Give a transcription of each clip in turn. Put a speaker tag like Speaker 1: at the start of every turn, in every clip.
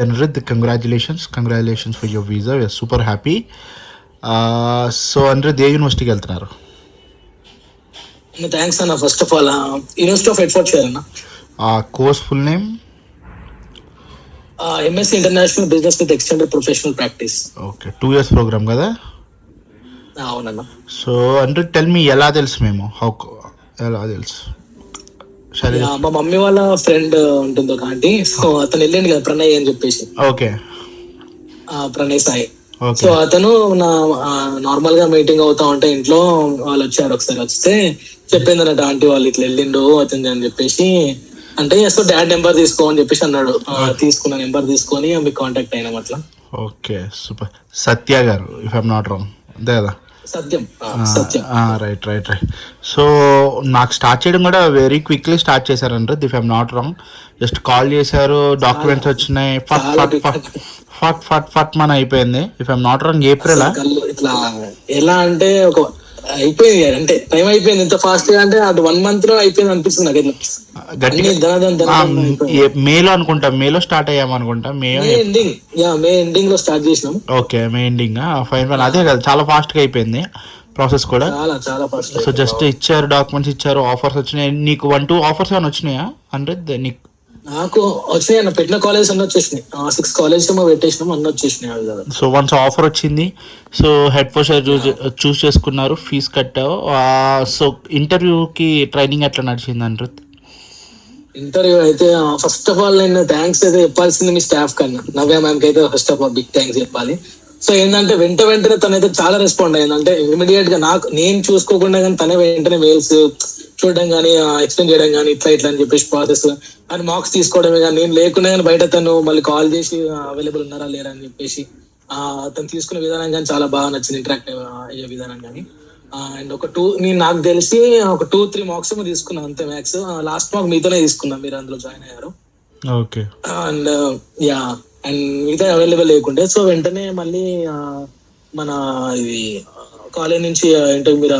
Speaker 1: Anirudh, congratulations for your visa. We are super happy. So Anirudh, ఏ యూనివర్సిటీకి వెళ్తున్నారు?
Speaker 2: Thanks అన్న. First of all university of Bedfordshire అన్న.
Speaker 1: Course full name?
Speaker 2: MSc international business with extended professional practice.
Speaker 1: Okay, 2 years programme కదా?
Speaker 2: అవునన్న.
Speaker 1: So Anirudh, tell మీ, ఎలా తెలుసు మేము? ఎలా తెలుసు?
Speaker 2: మా మమ్మీ వాళ్ళ ఫ్రెండ్ ఉంటుంది ఒక ఆంటీ. సో అతను వెళ్ళండి కదా ప్రణయ్ అని చెప్పేసి.
Speaker 1: ఓకే,
Speaker 2: ప్రణయ్ సాయి. సో అతను నా నార్మల్ గా మీటింగ్ అవుతా ఉంటే ఇంట్లో వాళ్ళు వచ్చారు. ఒకసారి వస్తే చెప్పింది అన్నట్టు ఆంటీ వాళ్ళు ఇట్లా వెళ్ళిండు అతను అని చెప్పేసి. అంటే సో డాడ్ నెంబర్ తీసుకో అని చెప్పేసి అన్నాడు. తీసుకున్న నెంబర్ తీసుకొని మీకు కాంటాక్ట్ అయినాం అట్లా.
Speaker 1: Okay, super. సత్య గారు, ఇఫ్ ఐఎమ్ నాట్ రాంగ్, అంతే కదా?
Speaker 2: సత్యం.
Speaker 1: రైట్. సో నాకు స్టార్ట్ చేయడం కూడా వెరీ క్విక్లీ స్టార్ట్ చేశారంటే, if I'm not wrong. Just call చేశారు, డాక్యుమెంట్స్ వచ్చినాయి, ఫట్ మన అయిపోయింది. If I'm not wrong April.
Speaker 2: ఇట్లా ఎలా అంటే ఒక అయిపోయింది అంటే టైం అయిపోయింది. ఎంత ఫాస్ట్ గా అంటే అది 1 month లో అయిపోయింది అనిపిస్తుంది నాకు.
Speaker 1: మేలో అనుకుంటా, మేలో స్టార్ట్ అయ్యాం అనుకుంటా. మే
Speaker 2: ఎండింగ్ లో స్టార్ట్ చేసినాం.
Speaker 1: Okay, May ending. ఫైన్. అదే కదా, చాలా ఫాస్ట్ గా అయిపోయింది ప్రాసెస్ కూడా.
Speaker 2: చాలా ఫాస్ట్.
Speaker 1: సో జస్ట్ ఇచ్చారు, డాక్యుమెంట్స్ ఇచ్చారు, ఆఫర్స్ వచ్చినాయి. నీకు 1-2 ఆఫర్స్ ఏమైనా వచ్చినాయా అంటే?
Speaker 2: నాకు వచ్చినాయి అన్న. పెట్టిన కాలేజ్ అన్నీ వచ్చేసినాయి. 6 కాలేజ్ ఏమో పెట్టేసినాం, అన్నీ వచ్చేసినాయి.
Speaker 1: సో వన్స్ ఆఫర్ వచ్చింది, సో హెడ్ ఫోర్ చూస్ చేసుకున్నారు, ఫీజు కట్టావు. సో ఇంటర్వ్యూకి ట్రైనింగ్ ఎట్లా నడిచింది అంటే?
Speaker 2: ఇంటర్వ్యూ అయితే ఫస్ట్ ఆఫ్ ఆల్ నేను థ్యాంక్స్ అయితే చెప్పాల్సింది మీ స్టాఫ్ కన్నా. నవ్య మ్యామ్ కి అయితే first of all big thanks చెప్పాలి. సో ఏంటంటే వెంటనే తనైతే చాలా రెస్పాండ్ అయ్యింది. అంటే ఇమీడియట్ గా నేను చూసుకోకుండా కానీ తనే వెంటనే మెయిల్స్ చూడడం కానీ, ఎక్స్ప్లెయిన్ చేయడం కానీ, ఇట్లా అని చెప్పేసి ప్రాసెస్ అని మార్క్స్ తీసుకోవడమే కానీ, నేను లేకుండా కానీ బయట తను మళ్ళీ కాల్ చేసి అవైలబుల్ ఉన్నారా లేరా అని చెప్పేసి తను తీసుకునే విధానం కానీ చాలా బాగా నచ్చింది. ఇంటరాక్ట్ అయ్యే విధానం కానీ. అండ్ నాకు తెలిసి ఒక 2-3 మార్క్స్ తీసుకున్నాను అంతే మ్యాథ్స్. లాస్ట్ మార్క్ మీతోనే తీసుకున్నాం, మీరు అందులో జాయిన్ అయ్యారు.
Speaker 1: ఓకే.
Speaker 2: అండ్ అండ్ మిగతా అవైలబుల్ లేకుండే. సో వెంటనే మళ్ళీ మన ఇది కాలేజ్ నుంచి ఇంటర్వ్యూ మీరు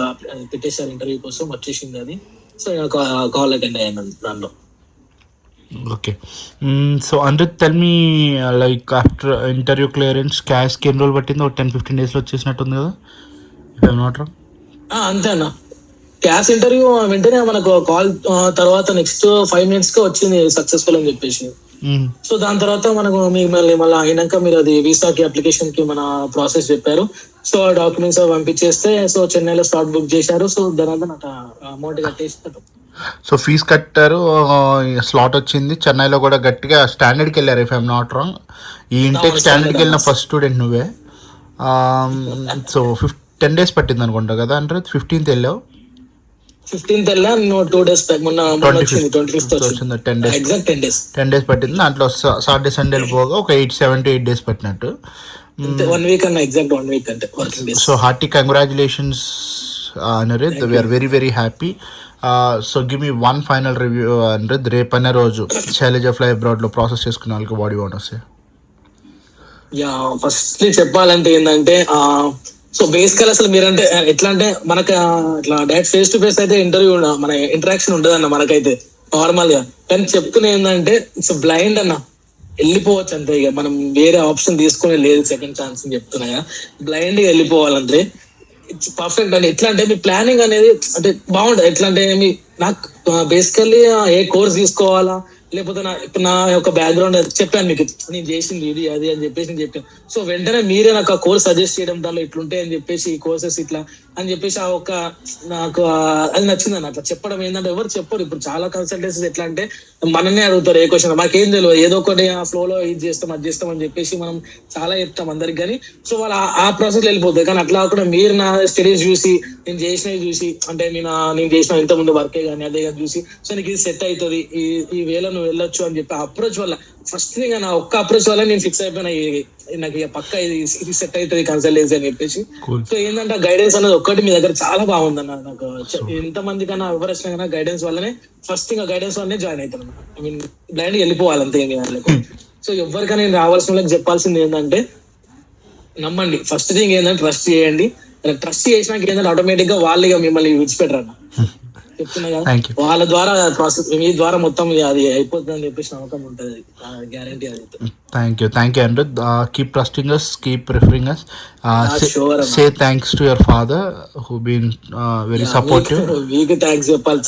Speaker 2: పెట్టేశారు, ఇంటర్వ్యూ కోసం వచ్చేసింది అది. సో కాల్ అటెండ్ అయ్యాను దానిలో.
Speaker 1: Okay. So Anirudh, tell me, like after interview clearance క్యాష్కి ఎన్ని రోజులు పట్టింది? ఒక 10-15 days వచ్చేసినట్టుంది కదా, ఇఫ్ ఐఎమ్ నాట్ రాంగ్?
Speaker 2: అంతే అన్న. క్యాష్ ఇంటర్వ్యూ వెంటనే మనకు కాల్ తర్వాత నెక్స్ట్ 5 minutes కి వచ్చింది సక్సెస్ఫుల్ అని చెప్పేసి. సో దాని తర్వాత మనకు మళ్ళీ అయినాక మీరు అది వీసాకి అప్లికేషన్ కి మన ప్రాసెస్ చెప్పారు. సో ఆ డాక్యుమెంట్స్ పంపించేస్తే సో చెన్నైలో స్లాట్ బుక్ చేశారు. సో దాని నాకు అమౌంట్ కట్టేసి.
Speaker 1: సో ఫీజు కట్టారు, స్లాట్ వచ్చింది. చెన్నైలో కూడా గట్టిగా స్టాండర్డ్కి వెళ్ళారు, ఇఫ్ ఐఎమ్ నాట్ రాంగ్. ఈ ఇంటెక్ స్టాండర్డ్కి వెళ్ళిన ఫస్ట్ స్టూడెంట్ నువ్వే. సో 10 days పట్టింది అనుకుంటా కదా అంటే? 15th వెళ్ళావు.
Speaker 2: 15th వెళ్ళా, 2 days మొన్న 25th వచ్చింది.
Speaker 1: 10 days పట్టింది. దాంట్లో సాటర్డే సండేలు పోగా ఒక 7 to 8 days పట్టినట్టు.
Speaker 2: 1 week అన్న, ఎగ్జాక్ట్ 1 week అంటే working days.
Speaker 1: So hearty congratulations Anirudh, we are very happy. So give me 1 final review Anirudh. రేపనే రోజు శైలజ ఫ్లై అబ్రాడ్ లో ప్రాసెస్ చేసుకున్న వాళ్ళకి what you want to say?
Speaker 2: First చెప్పాలంటే ఏంటంటే, సో బేసికల్ అసలు మీరంటే ఎట్లా అంటే మనకు ఇట్లా డైరెక్ట్ ఫేస్ టు ఫేస్ అయితే ఇంటర్వ్యూ మన ఇంటరాక్షన్ ఉండదన్న మనకైతే నార్మల్ గా. కానీ చెప్తున్నా ఏంటంటే ఇట్స్ బ్లైండ్ అన్న, వెళ్ళిపోవచ్చు అంతే. ఇక మనం వేరే ఆప్షన్ తీసుకునే లేదు, సెకండ్ ఛాన్స్ అని చెప్తున్నా. బ్లైండ్ గా వెళ్ళిపోవాలంటే ఇట్స్ పర్ఫెక్ట్ అండి. ఎట్లా అంటే మీ ప్లానింగ్ అనేది అంటే బాగుంటుంది. ఎట్లా అంటే నాకు బేసికల్లీ ఏ కోర్స్ తీసుకోవాలా, లేకపోతే నా యొక్క బ్యాక్గ్రౌండ్ చెప్పాను మీకు, నేను చేసింది ఇది అది అని చెప్పేసి నేను చెప్పాను. సో వెంటనే మీరే నాకు ఆ కోర్స్ సజెస్ట్ చేయడం, దానిలో ఇట్లుంటాయి అని చెప్పేసి, ఈ కోర్సెస్ ఇట్లా అని చెప్పేసి నాకు అది నచ్చింది అన్న. అట్లా చెప్పడం ఏంటంటే ఎవరు చెప్పరు. ఇప్పుడు చాలా కన్సల్టెన్సీస్ ఎట్లా అంటే మననే అడుగుతారు ఏ క్వశ్చన్, మాకేం తెలియదు, ఏదో ఒకటి ఆ ఫ్లోలో ఇది చేస్తాం అది చేస్తాం అని చెప్పేసి మనం చాలా చెప్తాం అందరికి. కానీ సో వాళ్ళు ఆ ప్రాసెస్ వెళ్ళిపోతాయి. కానీ అట్లా కూడా మీరు నా స్టడీస్ చూసి, నేను చేసినవి చూసి, అంటే నేను చేసిన ఇంత ముందు వర్కే కానీ అదే కానీ చూసి, సో నీకు ఇది సెట్ అవుతుంది, ఈ వేలో నువ్వు వెళ్ళొచ్చు అని చెప్పి అప్రోచ్ వల్ల ఫస్ట్ థింగ్ నా ఒక్క అప్రోచ్ వల్ల నేను ఫిక్స్ అయిపోయినా నాకు పక్క ఇది సెట్ అవుతుంది కన్సల్టెన్సీ అని చెప్పేసి. సో ఏంటంటే గైడెన్స్ అనేది ఒక్కటి మీ దగ్గర చాలా బాగుందన్న. నాకు ఎంత మంది కన్నా ఎవరు వచ్చినా కన్నా గైడెన్స్ వల్లనే ఫస్ట్ థింగ్ గైడెన్స్ వల్లనే జాయిన్ అవుతాను. ఐ మీన్ బ్లైండ్ వెళ్ళిపోవాలంతే ఏమి వాళ్ళకి. సో ఎవరికైనా నేను రావాల్సిన వాళ్ళకి చెప్పాల్సింది ఏంటంటే నమ్మండి. ఫస్ట్ థింగ్ ఏంటంటే ట్రస్ట్ చేయండి. ట్రస్ట్ చేసినాక ఏంటంటే ఆటోమేటిక్ గా వాళ్ళు ఇక మిమ్మల్ని విడిచిపెట్టరన్న. చెప్తున్నా కదా,
Speaker 1: Thank you.
Speaker 2: వాళ్ళ ద్వారా ప్రాసెస్ మీ ద్వారా మొత్తం అది అయిపోతుందని చెప్పేసి నమ్మకం ఉంటుంది, గ్యారంటీ అది.
Speaker 1: Thank you, Anirudh. Keep trusting us, keep referring us.
Speaker 2: Sure,
Speaker 1: Say thanks to your father who been very supportive.
Speaker 2: మీకు థ్యాంక్స్ చెప్పాలి.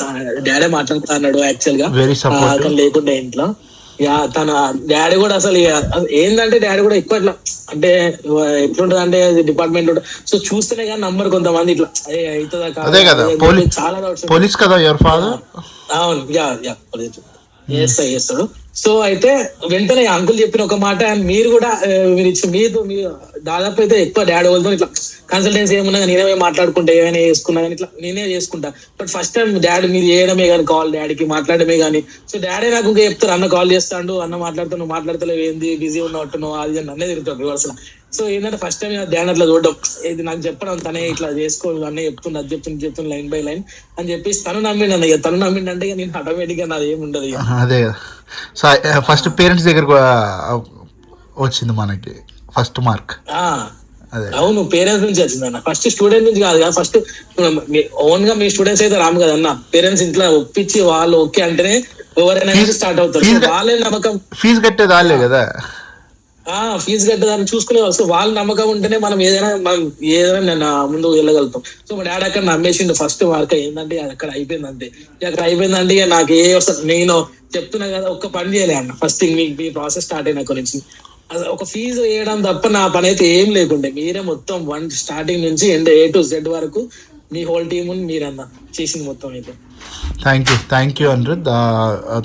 Speaker 2: డాడీ మాట్లాడుతా అన్నాడు యాక్చువల్ గా,
Speaker 1: Very supportive.
Speaker 2: కానీ లేకుండా ఇంట్లో. యా తన డాడీ కూడా అసలు ఏంటంటే డాడీ కూడా ఎక్కువ ఇట్లా అంటే ఎట్లుంటది అంటే డిపార్ట్మెంట్ సో చూస్తేనే కానీ నంబర్ కొంతమంది ఇట్లా అవుతుందా
Speaker 1: అదే కదా,
Speaker 2: చాలా డౌట్స్.
Speaker 1: పోలీస్ కదా యువర్ ఫాదర్.
Speaker 2: అవును, యా యా చేస్తాడు. సో అయితే వెంటనే అంకుల్ చెప్పిన ఒక మాట, and మీరు కూడా మీరు ఇచ్చిన మీరు దాదాపు అయితే ఎక్కువ డాడీ వాళ్ళతో ఇట్లా కన్సల్టెన్సీ ఏమున్నా నేనే మాట్లాడుకుంటా, ఏమైనా చేసుకున్నా కానీ ఇట్లా నేనే చేసుకుంటా. బట్ ఫస్ట్ టైం డాడీ మీరు చేయడమే కానీ కాల్ డాడీకి మాట్లాడమే కానీ, సో డాడీ నాకు ఇంకా చెప్తారు, అన్న కాల్ చేస్తాడు, అన్న మాట్లాడుతాను, నువ్వు మాట్లాడతలేవు ఏంది, బిజీ ఉన్నట్టున్నావు అది అని నన్నే తిరుగుతాడు రివర్స్. సో ఏంటంటే ఫస్ట్ టైం డాడీ అట్లా చూడడం, ఇది నాకు చెప్పడం, తనే ఇట్లా చేసుకో అన్నీ చెప్తుంది, అది చెప్తుంది లైన్ బై లైన్ అని చెప్పేసి తను నమ్మిండు అన్న. ఇక తను నమ్మిండు అంటే నేను ఆటోమేటిక్ గా నాది ఏమి ఉండదు.
Speaker 1: అదే సో ఫస్ట్ పేరెంట్స్ దగ్గరకు వచ్చింది మనకి ఫస్ట్ మార్క్.
Speaker 2: అవును, పేరెంట్స్ నుంచి వచ్చిందన్న, ఫస్ట్ స్టూడెంట్ నుంచి కాదు కదా. ఫస్ట్ ఓన్ గా మీ స్టూడెంట్స్ అయితే రాము కదన్న, పేరెంట్స్ ఇంట్లో ఒప్పించి వాళ్ళు ఓకే అంటేనే ఎవరైనా స్టార్ట్ అవుతారు. వాళ్ళే నమ్మకం,
Speaker 1: ఫీజు కట్టేది వాళ్ళే కదా,
Speaker 2: ఫీజు కట్టేదాన్ని చూసుకునే సో వాళ్ళ నమ్మకం ఉంటేనే మనం ఏదైనా ముందుకు వెళ్ళగలుగుతాం. సో మా డాడీ అక్కడ నమ్మేసిండు ఫస్ట్ మార్క్ ఏంటంటే అక్కడ అయిపోయింది అంతే. అక్కడ అయిపోయిందంటే నాకు నేను చెప్తున్నా కదా, ఒక్క పని చేయలే అన్న. ఫస్ట్ థింగ్ మీకు మీ ప్రాసెస్ స్టార్ట్ అయిన నుంచి ఒక ఫీజు వేయడం తప్ప నా పని అయితే ఏం లేకుండే. మీరే మొత్తం స్టార్టింగ్ నుంచి ఎండ్ A to Z వరకు మీ హోల్ టీమ్ మీరన్న చేసింది మొత్తం అయితే.
Speaker 1: Thank you Anirudh.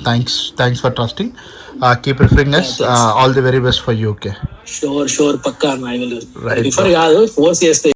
Speaker 1: Thanks for trusting. Keep referring us. All the very best for you. Okay.
Speaker 2: Sure, పక్కా. రిఫర్ కాదు, ఫోర్స్ చేస్తే